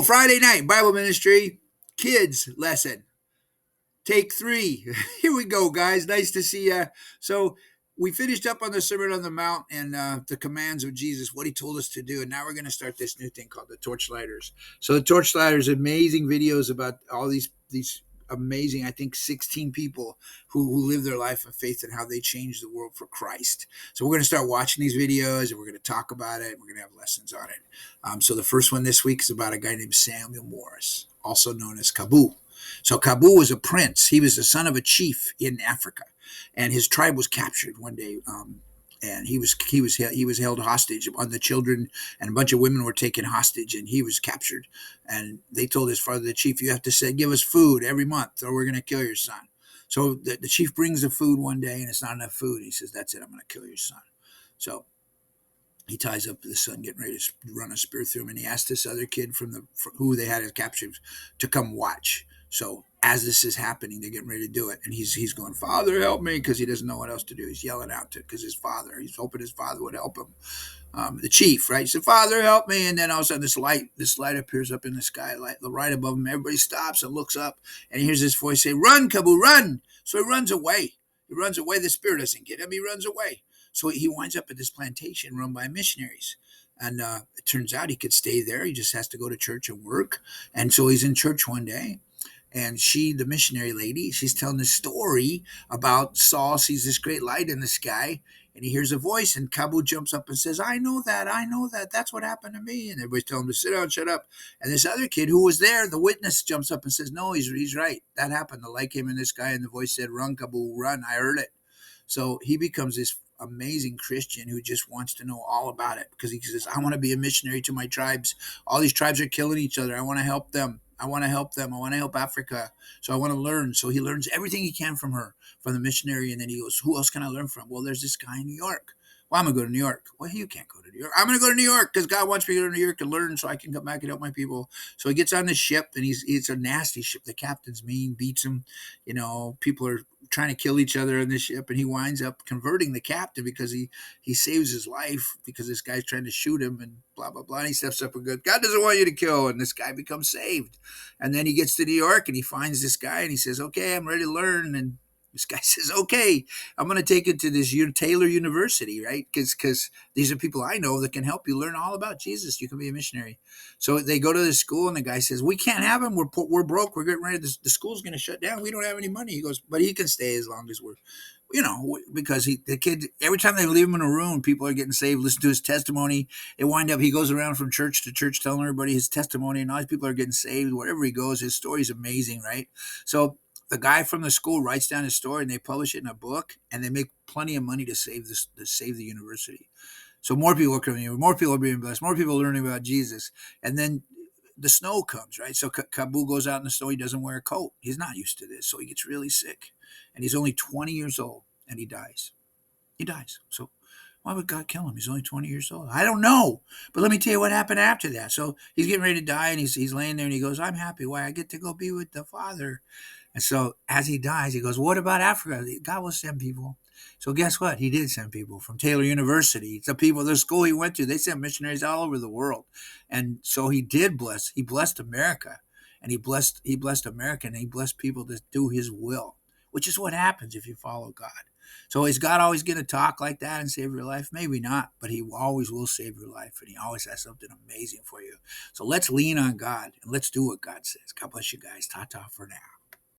Friday night Bible ministry kids lesson. Take 3. Here we go, guys. Nice to see you. So we finished up on the Sermon on the Mount and the commands of Jesus, what he told us to do. And now we're going to start this new thing called the Torchlighters. So the Torchlighters, amazing videos about all these amazing, I think 16 people who live their life of faith and how they change the world for Christ. So we're going to start watching these videos and we're going to talk about it. We're going to have lessons on it. So the first one this week is about a guy named Samuel Morris, also known as Kaboo. So Kaboo was a prince. He was the son of a chief in Africa, and his tribe was captured one day. And he was held hostage. On the children and a bunch of women were taken hostage, and he was captured. And they told his father, the chief, you have to say, give us food every month, or we're going to kill your son. So the chief brings the food one day, and it's not enough food. He says, that's it, I'm going to kill your son. So he ties up the son, getting ready to run a spear through him, and he asked this other kid from who they had as captured to come watch. So as this is happening, they're getting ready to do it, and he's going, Father, help me, because he doesn't know what else to do. He's yelling out to because he's hoping his father would help him. The chief, right? He said, Father, help me, and then all of a sudden this light appears up in the sky, right above him. Everybody stops and looks up, and he hears this voice say, "Run, Kaboo, run!" So he runs away. He runs away. The spirit doesn't get him. He runs away. So he winds up at this plantation run by missionaries. And it turns out he could stay there. He just has to go to church and work. And so he's in church one day. And the missionary lady, she's telling this story about Saul sees this great light in the sky. And he hears a voice. And Kaboo jumps up and says, I know that. That's what happened to me. And everybody's telling him to sit down, shut up. And this other kid who was there, the witness, jumps up and says, no, he's right. That happened. The light came in the sky. And the voice said, run, Kaboo, run. I heard it. So he becomes this amazing Christian who just wants to know all about it because he says, I want to be a missionary to my tribes. All these tribes are killing each other. I want to help them. I want to help Africa. So I want to learn. So he learns everything he can from the missionary. And then he goes, who else can I learn from? Well, there's this guy in New York. Well, I'm going to go to New York. Well, you can't go to New York. I'm going to go to New York because God wants me to go to New York and learn so I can come back and help my people. So he gets on this ship, and it's a nasty ship. The captain's mean, beats him. People are trying to kill each other on this ship, and he winds up converting the captain because he saves his life because this guy's trying to shoot him and blah, blah, blah. And he steps up and goes, God doesn't want you to kill. And this guy becomes saved. And then he gets to New York, and he finds this guy, and he says, okay, I'm ready to learn. And this guy says, okay, I'm going to take it to this Taylor University, right? Because these are people I know that can help you learn all about Jesus. You can be a missionary. So they go to the school, and the guy says, we can't have him. We're broke. We're getting ready. The school's going to shut down. We don't have any money. He goes, but he can stay as long as we're, because the kid, every time they leave him in a room, people are getting saved. Listen to his testimony. He goes around from church to church telling everybody his testimony, and all these people are getting saved. Wherever he goes, his story is amazing, right? So the guy from the school writes down his story, and they publish it in a book, and they make plenty of money to save the university. So more people are coming in, more people are being blessed, more people are learning about Jesus. And then the snow comes, right? So Kaboo goes out in the snow. He doesn't wear a coat. He's not used to this. So he gets really sick. And he's only 20 years old, and he dies. He dies. So why would God kill him? He's only 20 years old. I don't know. But let me tell you what happened after that. So he's getting ready to die, and he's laying there, and he goes, I'm happy. Why? I get to go be with the Father. And so as he dies, he goes, what about Africa? God will send people. So guess what? He did send people from Taylor University. The school he went to, they sent missionaries all over the world. And so he blessed America. And he blessed America, and he blessed people to do his will, which is what happens if you follow God. So is God always going to talk like that and save your life? Maybe not, but he always will save your life, and he always has something amazing for you. So let's lean on God, and let's do what God says. God bless you guys. Ta-ta for now.